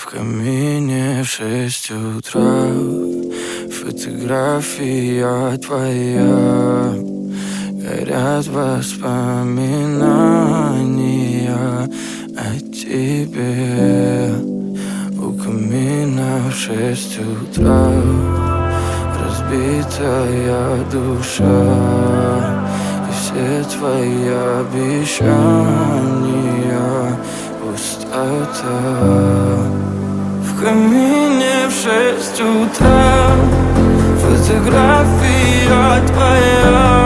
В камине в 6 утра фотография твоя. Горят воспоминания о тебе. У камина в 6 утра разбитая душа, и все твои обещания пустота. В камине в 6 утра фотография твоя.